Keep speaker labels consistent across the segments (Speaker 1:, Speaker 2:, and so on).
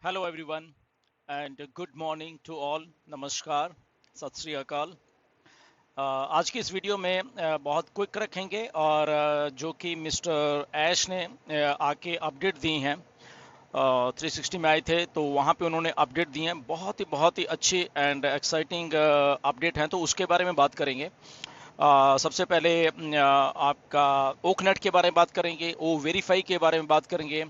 Speaker 1: Hello everyone and good morning to all. नमस्कार, सत श्री अकाल। आज की इस वीडियो में बहुत क्विक रखेंगे और जो कि मिस्टर ऐश ने आके अपडेट दी हैं। 360 में आए थे तो वहाँ पे उन्होंने अपडेट दी हैं, बहुत ही अच्छी एंड एक्साइटिंग अपडेट हैं, तो उसके बारे में बात करेंगे। सबसे पहले आपका ओकनेट के बारे में बात करेंगे, ओ वेरीफाई के बारे में बात करेंगे,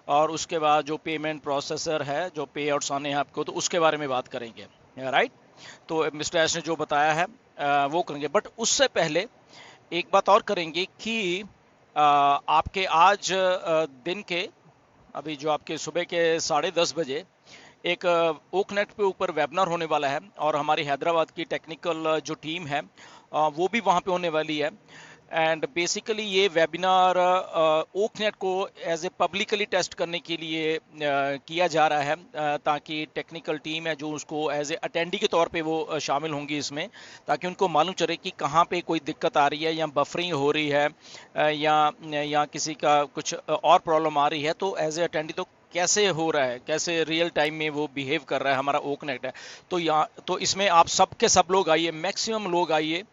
Speaker 1: और उसके बाद जो पेमेंट प्रोसेसर है, जो पे आउट्स आने हैं आपको, तो उसके बारे में बात करेंगे। राइट। तो मिस्टर एस ने जो बताया है वो करेंगे, बट उससे पहले एक बात और करेंगे कि आपके आज दिन के, अभी जो आपके सुबह के 10:30 बजे एक ओकनेट पे ऊपर वेबिनार होने वाला है, और हमारी हैदराबाद की टेक्निकल जो टीम है वो भी वहाँ पे होने वाली है। एंड बेसिकली ये वेबिनार ओकनेट को एज ए पब्लिकली टेस्ट करने के लिए किया जा रहा है, ताकि टेक्निकल टीम है जो उसको एज ए अटेंडी के तौर पे वो शामिल होंगी इसमें, ताकि उनको मालूम चले कि कहाँ पे कोई दिक्कत आ रही है, या बफरिंग हो रही है, या किसी का कुछ और प्रॉब्लम आ रही है, तो एज ए अटेंडी तो कैसे हो रहा है, कैसे रियल टाइम में वो बिहेव कर रहा है हमारा ओकनेट है। तो यहाँ तो इसमें आप सब के सब लोग आइए, मैक्सिमम लोग आइए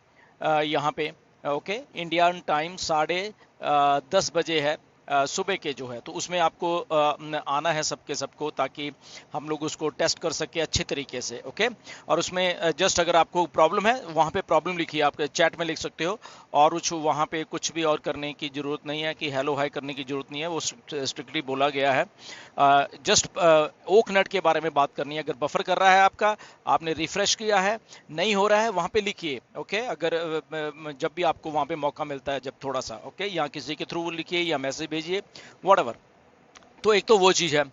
Speaker 1: यहाँ पे। ओके, इंडियन टाइम 10:30 बजे है सुबह के जो है, तो उसमें आपको आना है सबके सबको, ताकि हम लोग उसको टेस्ट कर सके अच्छे तरीके से। ओके। और उसमें जस्ट अगर आपको प्रॉब्लम है, वहाँ पे प्रॉब्लम लिखिए, आप चैट में लिख सकते हो, और वहाँ पे कुछ भी और करने की ज़रूरत नहीं है, कि हेलो हाय करने की ज़रूरत नहीं है, वो स्ट्रिक्टली बोला गया है। जस्ट ओक नट के बारे में बात करनी है। अगर बफर कर रहा है आपका, आपने रिफ्रेश किया है, नहीं हो रहा है, वहाँ पे लिखिए। ओके, अगर जब भी आपको वहाँ पे मौका मिलता है, जब थोड़ा सा, ओके, या किसी के थ्रू लिखिए या मैसेज भेजिए, व्हाटएवर। तो एक तो वो चीज़ है।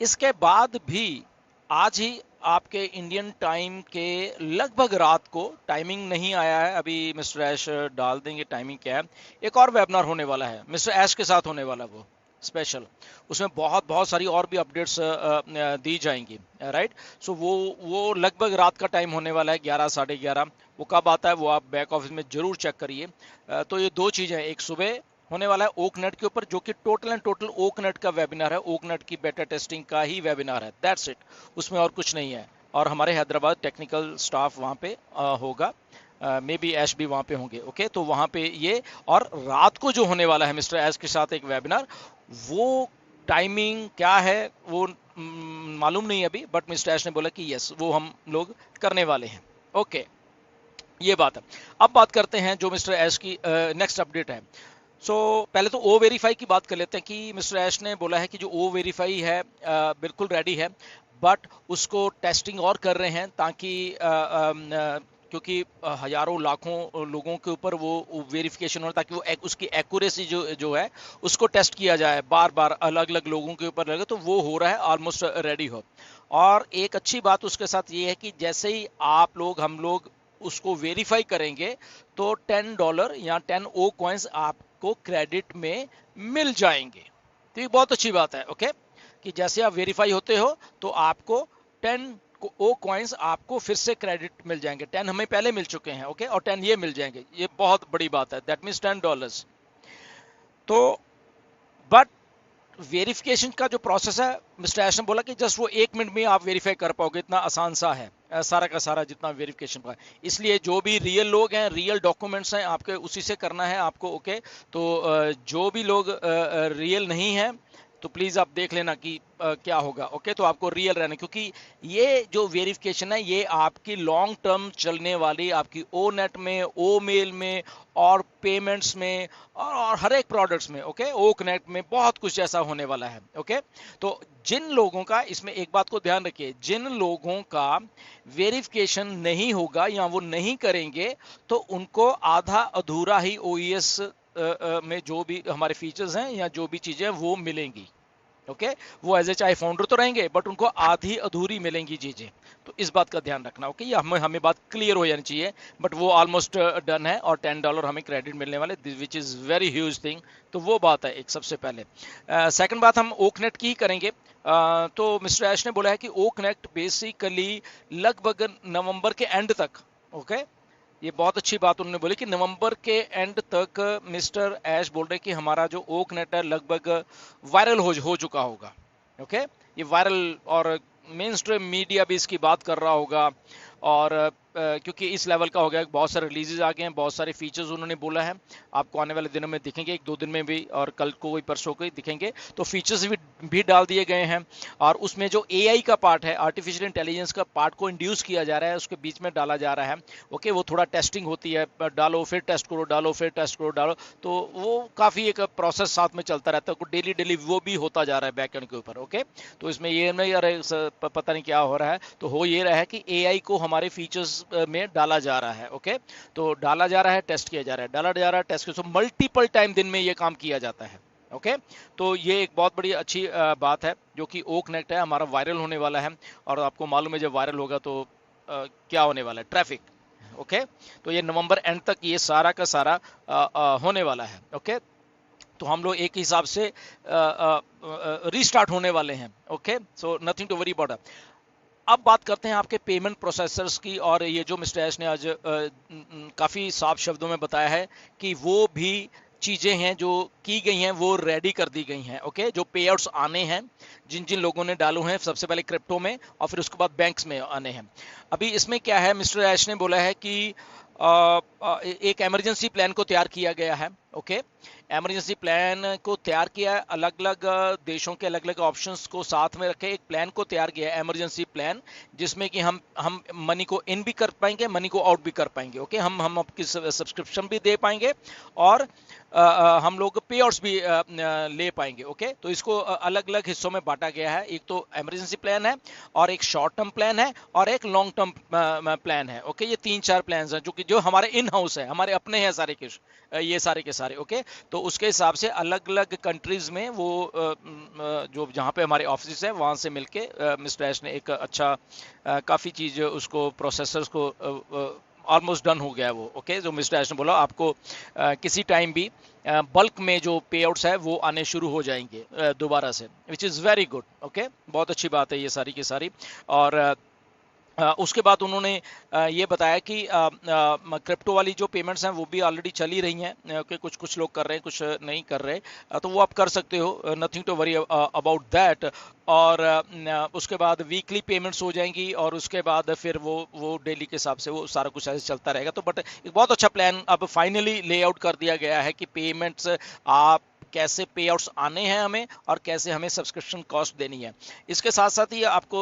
Speaker 1: इसके बाद भी आज ही आपके इंडियन टाइम के लगभग रात को, टाइमिंग नहीं आया है अभी, मिस्टर ऐश डाल देंगे टाइमिंग क्या है, एक और वेबिनार होने वाला है मिस्टर ऐश के साथ होने वाला, वो स्पेशल। उसमें बहुत बहुत सारी और भी अपडेट्स दी जाएंगी। राइट। सो वो लगभग रात का टाइम होने वाला है, 11 11:30। वो कब आता है वो आप बैक ऑफिस में जरूर चेक करिए। तो ये दो चीज़ें, एक सुबह होने वाला है ओकनेट के ऊपर, जो कि टोटल एंड टोटल ओकनेट का वेबिनार है, ओकनेट की बेटा टेस्टिंग का ही वेबिनार है, दैट्स इट, उसमें और कुछ नहीं है। और हमारे हैदराबाद टेक्निकल स्टाफ वहाँ पे होगा, मे बी ऐश भी वहाँ पे होंगे। ओके, तो वहाँ पे ये, और रात को जो होने वाला है मिस्टर ऐश के साथ एक वेबिनार, वो टाइमिंग क्या है वो मालूम नहीं अभी, बट मिस्टर ऐश ने बोला कि यस, वो हम लोग करने वाले हैं। ओके, ये बात है। अब बात करते हैं जो मिस्टर ऐश की नेक्स्ट अपडेट है। पहले तो ओ वेरीफाई की बात कर लेते हैं, कि मिस्टर ऐश ने बोला है कि जो ओ वेरीफाई है बिल्कुल रेडी है, बट उसको टेस्टिंग और कर रहे हैं, ताकि क्योंकि हजारों लाखों लोगों के ऊपर वो वेरिफिकेशन हो, ताकि वो उसकी एक्यूरेसी जो जो है उसको टेस्ट किया जाए, बार बार अलग अलग लोगों के ऊपर लगे, तो वो हो रहा है, ऑलमोस्ट रेडी हो। और एक अच्छी बात उसके साथ ये है कि जैसे ही आप लोग, हम लोग उसको वेरीफाई करेंगे, तो $10 या 10 O कॉइन्स आपको क्रेडिट में मिल जाएंगे। तो ये बहुत अच्छी बात है। ओके, कि जैसे आप वेरीफाई होते हो, तो आपको 10 O कॉइन्स आपको फिर से क्रेडिट मिल जाएंगे। 10 हमें पहले मिल चुके हैं, ओके, और 10 ये मिल जाएंगे। ये बहुत बड़ी बात है, दैट मीन्स $10। तो बट वेरिफिकेशन का जो प्रोसेस है, मिस्टर ऐश ने बोला कि जस्ट वो 1 मिनट में आप वेरीफाई कर पाओगे, इतना आसान सा है सारा का सारा जितना वेरिफिकेशन का। इसलिए जो भी रियल लोग हैं, रियल डॉक्यूमेंट्स हैं आपके, उसी से करना है आपको। ओके, तो जो भी लोग रियल नहीं है, तो प्लीज़ आप देख लेना कि क्या होगा। ओके, तो आपको रियल रहना, क्योंकि ये जो वेरिफिकेशन है, ये आपकी लॉन्ग टर्म चलने वाली, आपकी ओ नेट में, ओ मेल में, और पेमेंट्स में, और हर एक प्रोडक्ट्स में, ओके, ओ कनेक्ट में बहुत कुछ ऐसा होने वाला है। ओके, तो जिन लोगों का, इसमें एक बात को ध्यान रखिए, जिन लोगों का वेरिफिकेशन नहीं होगा या वो नहीं करेंगे, तो उनको आधा अधूरा ही ओईएस में जो भी हमारे फीचर्स हैं या जो भी चीज़ें वो मिलेंगी। ओके, वो एज ए चाहे फाउंडर तो रहेंगे, बट उनको आधी अधूरी मिलेंगी चीज़ें। तो इस बात का ध्यान रखना। ओके, ये हमें हमें बात क्लियर हो जानी चाहिए। बट वो ऑलमोस्ट डन है, और $10 हमें क्रेडिट मिलने वाले, which is very huge thing. तो वो बात है एक सबसे पहले। सेकंड बात हम ओकनेट की ही करेंगे। तो मिस्टर ऐश ने बोला है कि ओकनेट बेसिकली लगभग नवंबर के एंड तक, ओके, ये बहुत अच्छी बात उन्होंने बोली कि नवंबर के एंड तक मिस्टर ऐश बोल रहे कि हमारा जो ओक नेट है लगभग वायरल हो चुका होगा। ओके ये वायरल और मेन स्ट्रीम मीडिया भी इसकी बात कर रहा होगा, और क्योंकि इस लेवल का हो गया, बहुत सारे रिलीजेज आ गए हैं, बहुत सारे फीचर्स उन्होंने बोला है, आपको आने वाले दिनों में दिखेंगे, एक दो दिन में भी, और कल को भी परसों को ही दिखेंगे। तो फीचर्स भी डाल दिए गए हैं, और उसमें जो एआई का पार्ट है, आर्टिफिशियल इंटेलिजेंस का पार्ट को इंड्यूस किया जा रहा है, उसके बीच में डाला जा रहा है। ओके वो थोड़ा टेस्टिंग होती है, डालो फिर टेस्ट करो, डालो फिर टेस्ट करो, डालो, तो वो काफ़ी एक प्रोसेस साथ में चलता रहता है, डेली डेली वो भी होता जा रहा है बैकएंड के ऊपर। ओके तो इसमें ये नहीं अरे पता नहीं क्या हो रहा है, तो हो ये रहा है कि एआई को हमारे फीचर्स में डाला जा रहा है। ओके तो डाला जा रहा है, टेस्ट किया जा रहा है, डाला जा रहा है, टेस्ट किया, तो मल्टीपल टाइम दिन में ये काम किया जाता है। ओके तो ये एक बहुत बड़ी अच्छी बात है, जो कि ओ कनेक्ट है हमारा वायरल होने वाला है, और आपको मालूम है जब वायरल होगा तो क्या होने वाला है, ट्रैफिक। ओके तो ये नवंबर एंड तक ये सारा का सारा होने वाला है। ओके तो हम लोग एक हिसाब से रीस्टार्ट होने वाले हैं। Okay so nothing to worry about. अब बात करते हैं आपके पेमेंट प्रोसेसर्स की, और ये जो मिस्टर एश ने आज काफ़ी साफ शब्दों में बताया है कि वो भी चीज़ें हैं जो की गई हैं, वो रेडी कर दी गई हैं। ओके जो पे आउट्स आने हैं, जिन जिन लोगों ने डालू हैं, सबसे पहले क्रिप्टो में और फिर उसके बाद बैंक्स में आने हैं। अभी इसमें क्या है, मिस्टर एश ने बोला है कि एक इमरजेंसी प्लान को तैयार किया गया है। ओके इमरजेंसी प्लान को तैयार किया है, अलग अलग देशों के अलग अलग ऑप्शंस को साथ में रखे एक प्लान को तैयार किया है, इमरजेंसी प्लान, जिसमें कि हम मनी को इन भी कर पाएंगे, मनी को आउट भी कर पाएंगे। ओके हम आपकी सब्सक्रिप्शन भी दे पाएंगे, और हम लोग पे आउट्स भी ले पाएंगे। ओके तो इसको अलग अलग हिस्सों में बांटा गया है, एक तो इमरजेंसी प्लान है, और एक शॉर्ट टर्म प्लान है, और एक लॉन्ग टर्म प्लान है। ओके ये 3-4 प्लान हैं जो हमारे इन हाउस है, हमारे अपने हैं सारे के ये सारे के सारे। ओके तो उसके हिसाब से अलग अलग कंट्रीज में वो जो जहाँ पे हमारे ऑफिस है वहाँ से मिलके मिस्टर एश ने एक अच्छा काफ़ी चीज़ उसको प्रोसेसर्स को ऑलमोस्ट डन हो गया वो। ओके जो मिस्टर एश ने बोला आपको किसी टाइम भी बल्क में जो पे आउट्स है वो आने शुरू हो जाएंगे दोबारा से, which is very good. Okay बहुत अच्छी बात है ये सारी की सारी। और उसके बाद उन्होंने ये बताया कि क्रिप्टो वाली जो पेमेंट्स हैं वो भी ऑलरेडी चली रही हैं, कि कुछ लोग कर रहे हैं, कुछ नहीं कर रहे, तो वो आप कर सकते हो, nothing to worry about that. और उसके बाद वीकली पेमेंट्स हो जाएंगी, और उसके बाद फिर वो डेली के हिसाब से वो सारा कुछ ऐसे चलता रहेगा। तो बट एक बहुत अच्छा प्लान अब फाइनली लेआउट कर दिया गया है कि पेमेंट्स आप कैसे पे आउट्स आने हैं हमें, और कैसे हमें सब्सक्रिप्शन कॉस्ट देनी है। इसके साथ साथ ही आपको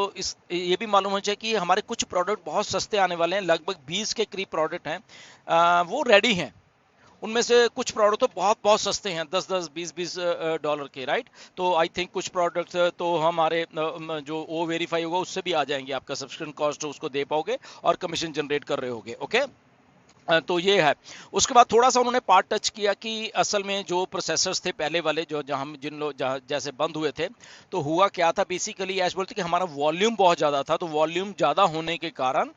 Speaker 1: ये भी मालूम होना चाहिए कि हमारे कुछ प्रोडक्ट बहुत सस्ते आने वाले हैं, लगभग 20 के करीब प्रोडक्ट हैं, वो रेडी हैं। उनमें से कुछ प्रोडक्ट तो बहुत बहुत सस्ते हैं, 10-10 20-20 डॉलर के, राइट। तो आई थिंक कुछ प्रोडक्ट्स तो हमारे जो ओ वेरीफाई होगा उससे भी आ जाएंगे, आपका सब्सक्रिप्शन कॉस्ट उसको दे पाओगे और कमीशन जनरेट कर रहे होगे। ओके तो ये है। उसके बाद थोड़ा सा उन्होंने पार्ट टच किया कि असल में जो प्रोसेसर्स थे पहले वाले जो जहाँ जिन लोग जैसे बंद हुए थे, तो हुआ क्या था बेसिकली, ऐश बोलते कि हमारा वॉल्यूम बहुत ज़्यादा था, तो वॉल्यूम ज़्यादा होने के कारण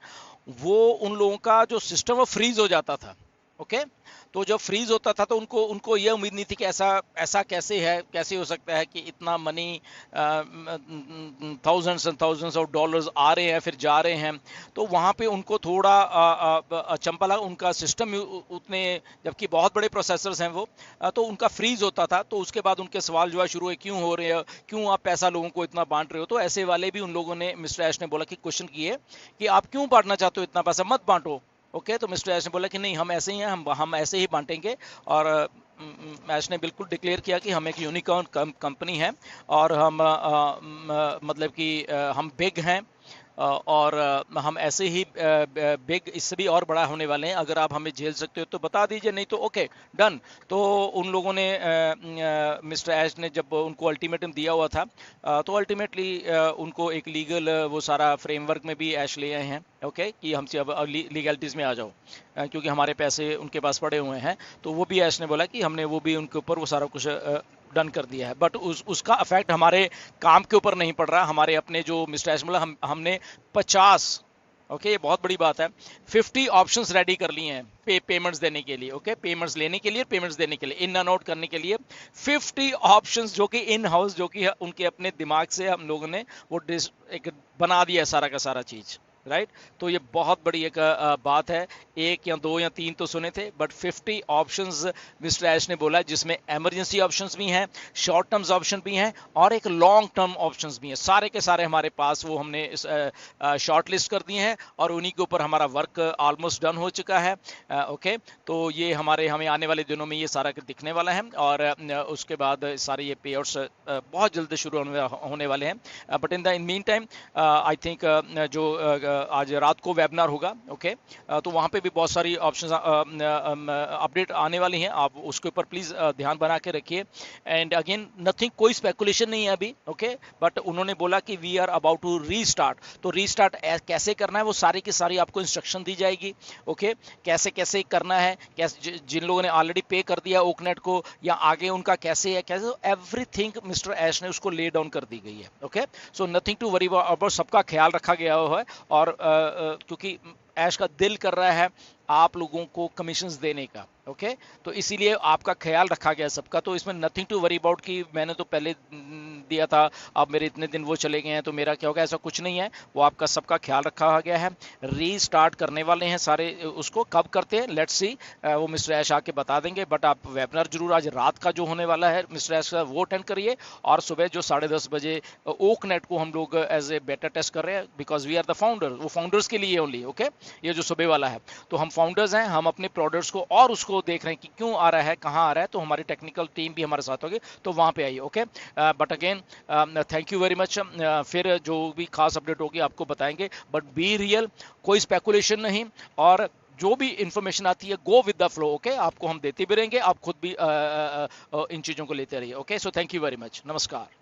Speaker 1: वो उन लोगों का जो सिस्टम वो फ्रीज हो जाता था। ओके तो जब फ्रीज होता था तो उनको उनको ये उम्मीद नहीं थी कि ऐसा कैसे हो सकता है कि इतना money thousands and thousands of dollars आ रहे हैं फिर जा रहे हैं। तो वहाँ पे उनको थोड़ा अचंभा लगा, उनका सिस्टम उतने, जबकि बहुत बड़े प्रोसेसर्स हैं वो, तो उनका फ्रीज होता था। तो उसके बाद उनके सवाल जो है शुरू हुए, क्यों हो रहे हैं, क्यों आप पैसा लोगों को इतना बांट रहे हो। तो ऐसे वाले भी उन लोगों ने, मिस्टर ऐश ने बोला कि क्वेश्चन किए कि आप क्यों बांटना चाहते हो, इतना पैसा मत बांटो। ओके तो मिस्टर ऐश ने बोला कि नहीं हम ऐसे ही हैं, हम ऐसे ही बांटेंगे। और ऐश ने बिल्कुल डिक्लेयर किया कि हम एक यूनिकॉर्न कंपनी है, और हम मतलब कि हम बिग हैं, और हम ऐसे ही बिग इससे भी और बड़ा होने वाले हैं। अगर आप हमें झेल सकते हो तो बता दीजिए, नहीं तो ओके डन। तो उन लोगों ने मिस्टर ऐश ने जब उनको अल्टीमेटम दिया हुआ था, तो अल्टीमेटली उनको एक लीगल वो सारा फ्रेमवर्क में भी ऐश ले आए हैं। ओके कि हमसे अब लीगलिटीज़ में आ जाओ, क्योंकि हमारे पैसे उनके पास पड़े हुए हैं। तो वो भी ऐश ने बोला कि हमने वो भी उनके ऊपर वो सारा कुछ डन कर दिया है, बट उसका इफेक्ट हमारे काम के ऊपर नहीं पड़ रहा। हमारे अपने जो मिस्टर ऐश बोला, हमने 50, ओके ये बहुत बड़ी बात है, 50 ऑप्शंस रेडी कर लिए हैं पेमेंट्स देने के लिए। ओके पेमेंट्स लेने के लिए, पेमेंट्स देने के लिए, इन एंड आउट करने के लिए 50 ऑप्शंस, जो कि इन हाउस, जो कि उनके अपने दिमाग से हम लोगों ने वो एक बना दिया है सारा का सारा चीज़। राइट। तो ये बहुत बड़ी एक बात है। एक या दो या तीन तो सुने थे, बट 50 ऑप्शंस मिस्टर ऐश ने बोला, जिसमें इमरजेंसी ऑप्शंस भी हैं, शॉर्ट टर्म्स ऑप्शन भी हैं और एक लॉन्ग टर्म ऑप्शंस भी हैं। सारे के सारे हमारे पास वो हमने शॉर्ट लिस्ट कर दिए हैं और उन्हीं के ऊपर हमारा वर्क ऑलमोस्ट डन हो चुका है। ओके, तो ये हमें आने वाले दिनों में ये सारा दिखने वाला है और उसके बाद सारे ये पे आउट्स बहुत जल्द शुरू होने वाले हैं। But in mean time I think जो आज रात को वेबिनार होगा, ओके, तो वहाँ पे भी बहुत सारी ऑप्शंस अपडेट आने वाली हैं। आप उसके ऊपर प्लीज़ ध्यान बना के रखिए। एंड अगेन नथिंग, कोई स्पेकुलेशन नहीं है अभी, ओके, बट उन्होंने बोला कि we are about to restart. तो रीस्टार्ट कैसे करना है वो सारी की सारी आपको इंस्ट्रक्शन दी जाएगी, ओके, कैसे कैसे करना है, कैसे जिन लोगों ने ऑलरेडी पे कर दिया ओकनेट को या आगे उनका कैसे है, कैसे, एवरीथिंग मिस्टर ऐश ने उसको ले डाउन कर दी गई है। Okay, so nothing to worry about, सबका ख्याल रखा गया हुआ है। और क्योंकि ऐश का दिल कर रहा है आप लोगों को कमीशंस देने का, ओके, तो इसीलिए आपका ख्याल रखा गया सबका। तो इसमें नथिंग टू वरी अबाउट कि मैंने तो पहले दिया था, अब मेरे इतने दिन वो चले गए हैं तो मेरा क्या होगा, ऐसा कुछ नहीं है। वो आपका सबका ख्याल रखा गया है। रीस्टार्ट करने वाले हैं सारे, उसको कब करते हैं लेट्स सी, वो मिस्टर ऐश आके बता देंगे। बट आप वेबिनार जरूर आज रात का जो होने वाला है मिस्टर ऐश का वो अटेंड करिए, और सुबह जो 10:30 बजे ओक नेट को हम लोग एज ए बेटा टेस्ट कर रहे हैं, because we are the founder, वो फाउंडर्स के लिए ओनली, ओके, ये जो सुबह वाला है। तो हम फाउंडर्स हैं, हम अपने प्रोडक्ट्स को और उसको देख रहे हैं कि क्यों आ रहा है, कहाँ आ रहा है, तो हमारी टेक्निकल टीम भी हमारे साथ होगी, तो वहाँ पे आइए, okay. But again thank you very much. फिर जो भी खास अपडेट होगी आपको बताएंगे, बट बी रियल, कोई स्पेकुलेशन नहीं, और जो भी इंफॉर्मेशन आती है go with the flow, okay, आपको हम देते भी रहेंगे, आप खुद भी इन चीज़ों को लेते रहिए, okay. So thank you very much, नमस्कार।